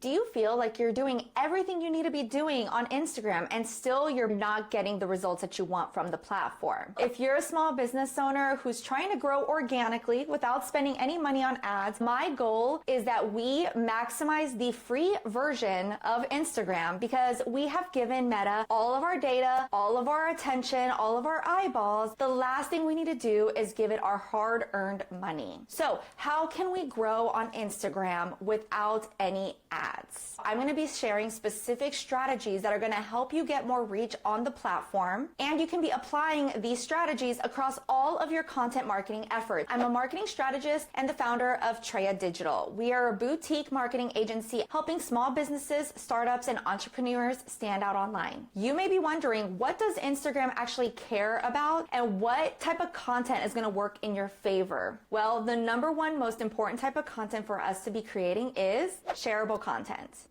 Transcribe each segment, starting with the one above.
Do you feel like you're doing everything you need to be doing on Instagram and still you're not getting the results that you want from the platform? If you're a small business owner who's trying to grow organically without spending any money on ads, my goal is that we maximize the free version of Instagram because we have given Meta all of our data, all of our attention, all of our eyeballs. The last thing we need to do is give it our hard-earned money. So how can we grow on Instagram without any ads? I'm going to be sharing specific strategies that are going to help you get more reach on the platform, and you can be applying these strategies across all of your content marketing efforts. I'm a marketing strategist and the founder of TREYA Digital. We are a boutique marketing agency helping small businesses, startups, and entrepreneurs stand out online. You may be wondering, what does Instagram actually care about and what type of content is going to work in your favor? Well, the number one most important type of content for us to be creating is shareable content.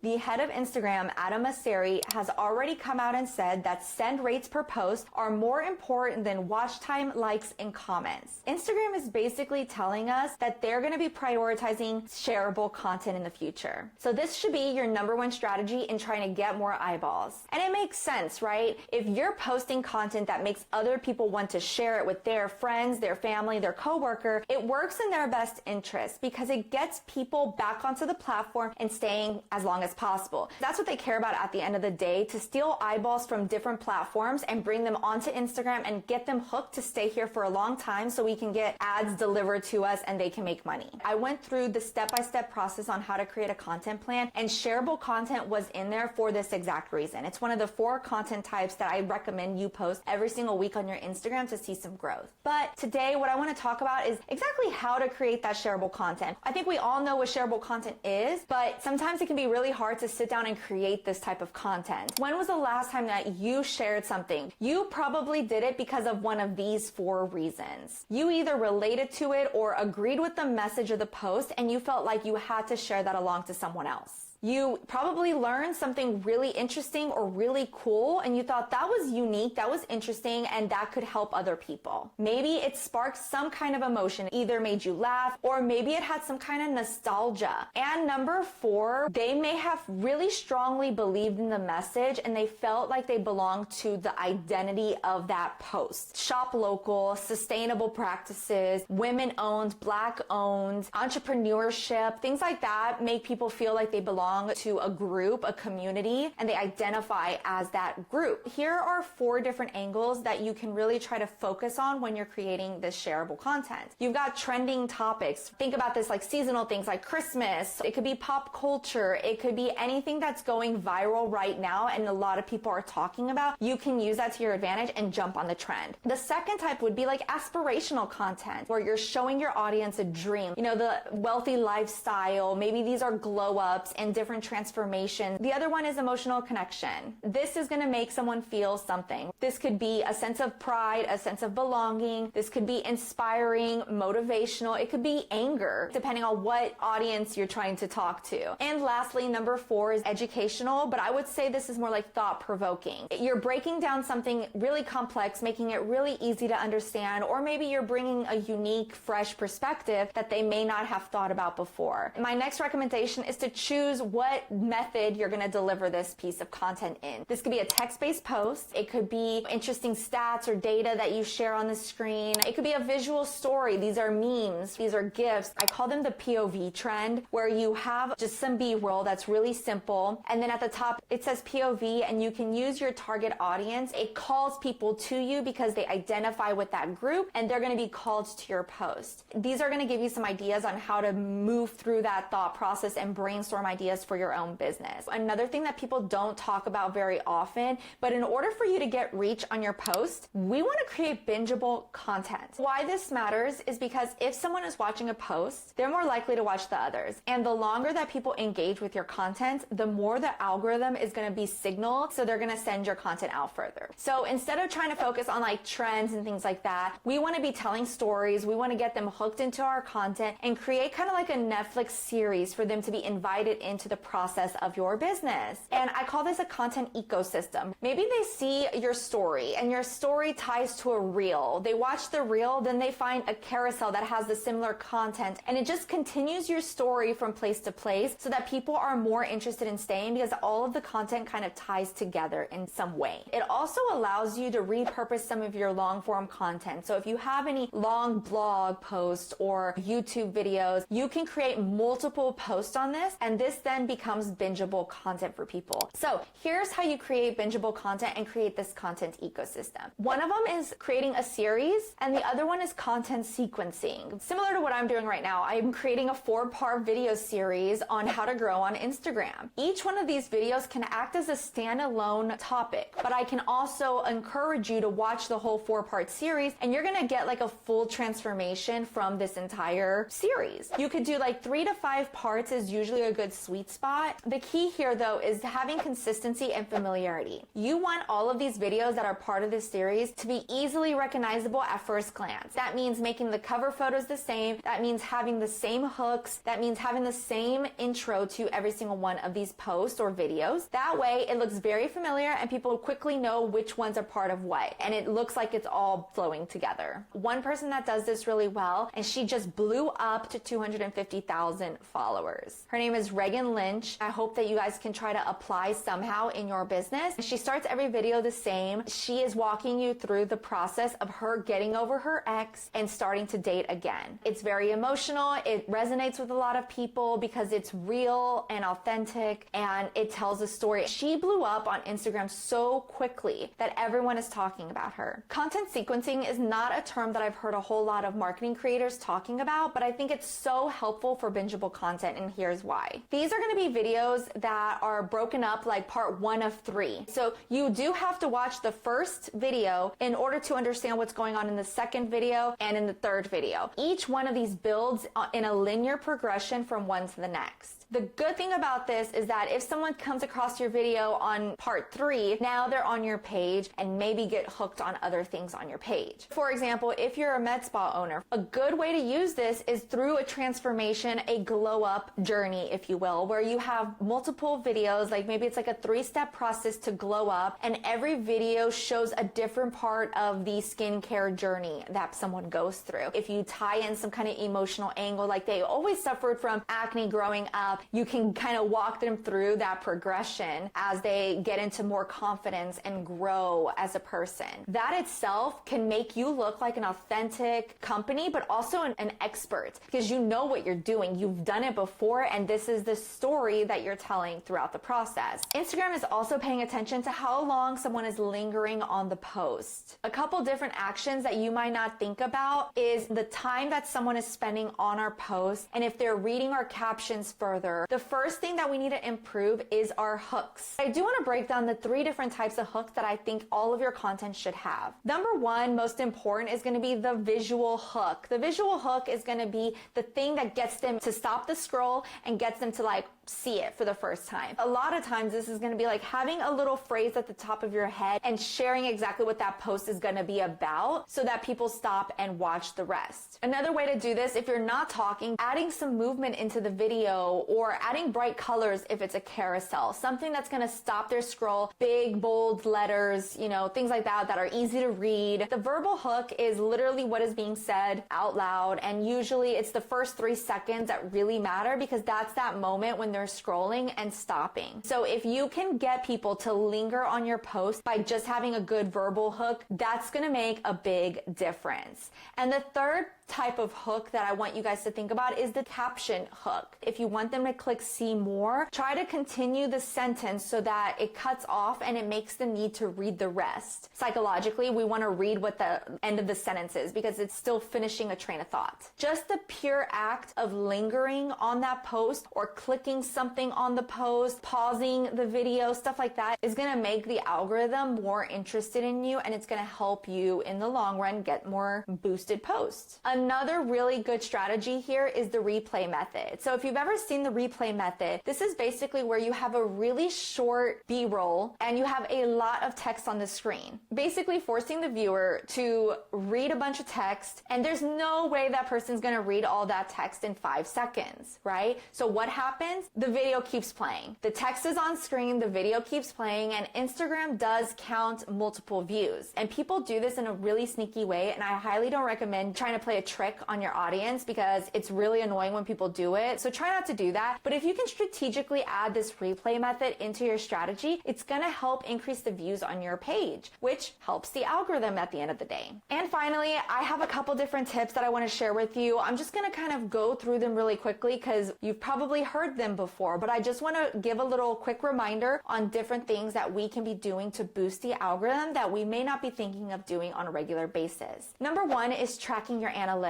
The head of Instagram, Adam Mosseri, has already come out and said that send rates per post are more important than watch time, likes, and comments. Instagram is basically telling us that they're going to be prioritizing shareable content in the future. So this should be your number one strategy in trying to get more eyeballs. And it makes sense, right? If you're posting content that makes other people want to share it with their friends, their family, their coworker, it works in their best interest because it gets people back onto the platform and staying as long as possible. That's what they care about at the end of the day, to steal eyeballs from different platforms and bring them onto Instagram and get them hooked to stay here for a long time so we can get ads delivered to us and they can make money. I went through the step-by-step process on how to create a content plan, and shareable content was in there for this exact reason. It's one of the 4 content types that I recommend you post every single week on your Instagram to see some growth. But today what I want to talk about is exactly how to create that shareable content. I think we all know what shareable content is, but sometimes it can be really hard to sit down and create this type of content. When was the last time that you shared something? You probably did it because of one of these 4 reasons. You either related to it or agreed with the message of the post and you felt like you had to share that along to someone else. You probably learned something really interesting or really cool and you thought that was unique, that was interesting, and that could help other people. Maybe it sparked some kind of emotion, either made you laugh or maybe it had some kind of nostalgia. And number 4, they may have really strongly believed in the message and they felt like they belonged to the identity of that post. Shop local, sustainable practices, women-owned, Black-owned, entrepreneurship, things like that make people feel like they belong to a group, a community, and they identify as that group. Here are 4 different angles that you can really try to focus on when you're creating this shareable content. You've got trending topics. Think about this like seasonal things like Christmas. It could be pop culture. It could be anything that's going viral right now and a lot of people are talking about. You can use that to your advantage and jump on the trend. The second type would be like aspirational content where you're showing your audience a dream. You know, the wealthy lifestyle. Maybe these are glow ups and different transformations. The other one is emotional connection. This is going to make someone feel something. This could be a sense of pride, a sense of belonging. This could be inspiring, motivational. It could be anger, depending on what audience you're trying to talk to. And lastly, number 4 is educational, but I would say this is more like thought-provoking. You're breaking down something really complex, making it really easy to understand, or maybe you're bringing a unique, fresh perspective that they may not have thought about before. My next recommendation is to choose what method you're going to deliver this piece of content in. This could be a text-based post. It could be interesting stats or data that you share on the screen. It could be a visual story. These are memes. These are GIFs. I call them the POV trend, where you have just some B-roll that's really simple. And then at the top, it says POV, and you can use your target audience. It calls people to you because they identify with that group, and they're going to be called to your post. These are going to give you some ideas on how to move through that thought process and brainstorm ideas for your own business. Another thing that people don't talk about very often, but in order for you to get reach on your post, we want to create bingeable content. Why this matters is because if someone is watching a post, they're more likely to watch the others. And the longer that people engage with your content, the more the algorithm is going to be signaled, so they're going to send your content out further. So instead of trying to focus on like trends and things like that, we want to be telling stories. We want to get them hooked into our content and create kind of like a Netflix series for them to be invited into the process of your business. And I call this a content ecosystem. Maybe they see your story and your story ties to a reel. They watch the reel, then they find a carousel that has the similar content, and it just continues your story from place to place so that people are more interested in staying because all of the content kind of ties together in some way. It also allows you to repurpose some of your long form content. So if you have any long blog posts or YouTube videos, you can create multiple posts on this, and this then becomes bingeable content for people. So here's how you create bingeable content and create this content ecosystem. One of them is creating a series, and the other one is content sequencing. Similar to what I'm doing right now, I'm creating a 4-part video series on how to grow on Instagram. Each one of these videos can act as a standalone topic, but I can also encourage you to watch the whole 4-part series, and you're gonna get like a full transformation from this entire series. You could do like 3 to 5 parts is usually a good sweet spot. The key here though is having consistency and familiarity. You want all of these videos that are part of this series to be easily recognizable at first glance. That means making the cover photos the same. That means having the same hooks. That means having the same intro to every single one of these posts or videos. That way it looks very familiar and people quickly know which ones are part of what, and it looks like it's all flowing together. One person that does this really well, and she just blew up to 250,000 followers. Her name is Reagan Lynch. I hope that you guys can try to apply somehow in your business. She starts every video the same. She is walking you through the process of her getting over her ex and starting to date again. It's very emotional. It resonates with a lot of people because it's real and authentic, and it tells a story. She blew up on Instagram so quickly that everyone is talking about her. Content sequencing is not a term that I've heard a whole lot of marketing creators talking about, but I think it's so helpful for bingeable content, and here's why. These are going to be videos that are broken up like part 1 of 3. So you do have to watch the first video in order to understand what's going on in the second video and in the third video. Each one of these builds in a linear progression from one to the next. The good thing about this is that if someone comes across your video on part 3, now they're on your page and maybe get hooked on other things on your page. For example, if you're a med spa owner, a good way to use this is through a transformation, a glow up journey, if you will, where you have multiple videos, like maybe it's like a 3-step process to glow up, and every video shows a different part of the skincare journey that someone goes through. If you tie in some kind of emotional angle, like they always suffered from acne growing up, you can kind of walk them through that progression as they get into more confidence and grow as a person. That itself can make you look like an authentic company, but also an expert, because you know what you're doing. You've done it before, and this is the story that you're telling throughout the process. Instagram is also paying attention to how long someone is lingering on the post. A couple different actions that you might not think about is the time that someone is spending on our post, and if they're reading our captions further. The first thing that we need to improve is our hooks. I do want to break down the 3 different types of hooks that I think all of your content should have. Number 1, most important, is going to be the visual hook. The visual hook is going to be the thing that gets them to stop the scroll and gets them to like see it for the first time. A lot of times this is going to be like having a little phrase at the top of your head and sharing exactly what that post is going to be about so that people stop and watch the rest. Another way to do this, if you're not talking, adding some movement into the video or adding bright colors if it's a carousel, something that's going to stop their scroll, big, bold letters, you know, things like that are easy to read. The verbal hook is literally what is being said out loud, and usually it's the first 3 seconds that really matter because that's that moment when they're scrolling and stopping. So if you can get people to linger on your post by just having a good verbal hook, that's going to make a big difference. And the third type of hook that I want you guys to think about is the caption hook. If you want them to click see more, try to continue the sentence so that it cuts off and it makes them need to read the rest. Psychologically, we want to read what the end of the sentence is because it's still finishing a train of thought. Just the pure act of lingering on that post or clicking something on the post, pausing the video, stuff like that is going to make the algorithm more interested in you, and it's going to help you in the long run get more boosted posts. Another really good strategy here is the replay method. So if you've ever seen the replay method, this is basically where you have a really short B-roll and you have a lot of text on the screen, basically forcing the viewer to read a bunch of text, and there's no way that person's going to read all that text in 5 seconds, right? So what happens? The video keeps playing. The text is on screen, the video keeps playing, and Instagram does count multiple views. And people do this in a really sneaky way, and I highly don't recommend trying to play a trick on your audience because it's really annoying when people do it. So try not to do that. But if you can strategically add this replay method into your strategy, it's going to help increase the views on your page, which helps the algorithm at the end of the day. And finally, I have a couple different tips that I want to share with you. I'm just going to kind of go through them really quickly because you've probably heard them before, but I just want to give a little quick reminder on different things that we can be doing to boost the algorithm that we may not be thinking of doing on a regular basis. Number one is tracking your analytics.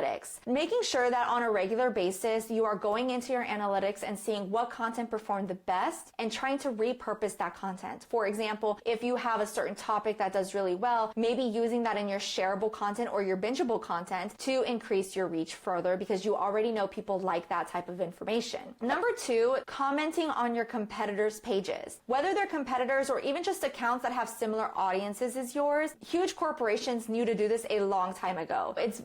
Making sure that on a regular basis, you are going into your analytics and seeing what content performed the best and trying to repurpose that content. For example, if you have a certain topic that does really well, maybe using that in your shareable content or your bingeable content to increase your reach further because you already know people like that type of information. Number two, commenting on your competitors' pages. Whether they're competitors or even just accounts that have similar audiences as yours, huge corporations knew to do this a long time ago. It's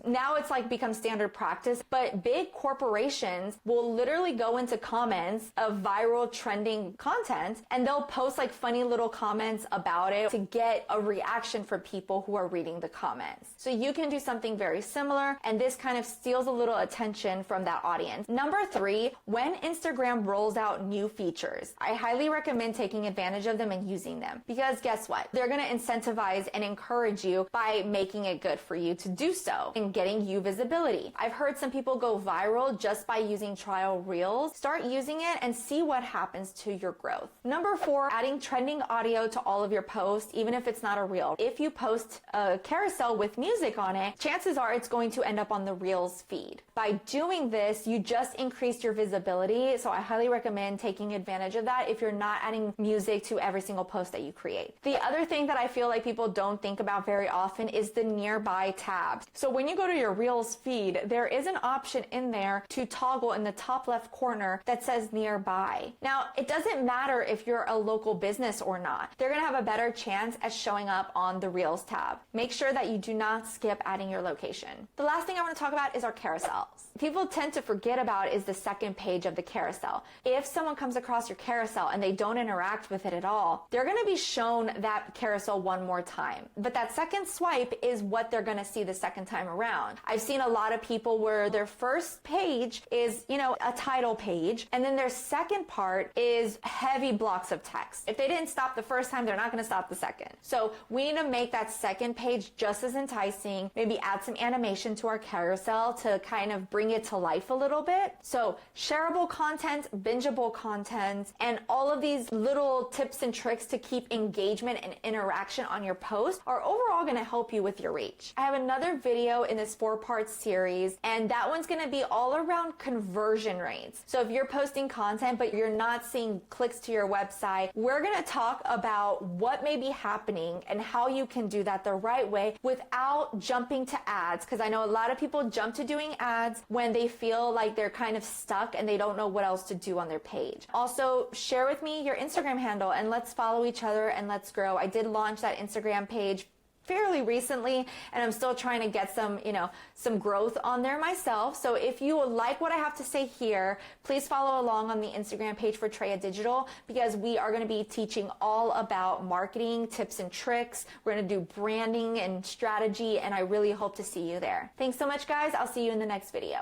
like become standard practice, but big corporations will literally go into comments of viral trending content and they'll post like funny little comments about it to get a reaction from people who are reading the comments. So you can do something very similar, and this kind of steals a little attention from that audience. Number three, when Instagram rolls out new features, I highly recommend taking advantage of them and using them, because guess what? They're going to incentivize and encourage you by making it good for you to do so and getting you visibility. I've heard some people go viral just by using trial reels. Start using it and see what happens to your growth. Number four, adding trending audio to all of your posts, even if it's not a reel. If you post a carousel with music on it, chances are it's going to end up on the reels feed. By doing this, you just increased your visibility. So I highly recommend taking advantage of that if you're not adding music to every single post that you create. The other thing that I feel like people don't think about very often is the nearby tabs. So when you go to your reels feed, there is an option in there to toggle in the top left corner that says nearby. Now, it doesn't matter if you're a local business or not. They're going to have a better chance at showing up on the reels tab. Make sure that you do not skip adding your location. The last thing I want to talk about is our carousels. People tend to forget about is the second page of the carousel. If someone comes across your carousel and they don't interact with it at all, they're going to be shown that carousel one more time. But that second swipe is what they're going to see the second time around. I've seen a lot of people where their first page is, a title page, and then their second part is heavy blocks of text. If they didn't stop the first time, they're not going to stop the second. So we need to make that second page just as enticing, maybe add some animation to our carousel to kind of bring it to life a little bit. So shareable content, bingeable content, and all of these little tips and tricks to keep engagement and interaction on your post are overall going to help you with your reach. I have another video in this 4-part series, and that one's going to be all around conversion rates. So if you're posting content, but you're not seeing clicks to your website, we're going to talk about what may be happening and how you can do that the right way without jumping to ads. Because I know a lot of people jump to doing ads when they feel like they're kind of stuck and they don't know what else to do on their page. Also, share with me your Instagram handle and let's follow each other and let's grow. I did launch that Instagram page fairly recently, and I'm still trying to get some growth on there myself. So if you like what I have to say here, please follow along on the Instagram page for TREYA Digital, because we are going to be teaching all about marketing tips and tricks. We're going to do branding and strategy, and I really hope to see you there. Thanks so much, guys. I'll see you in the next video.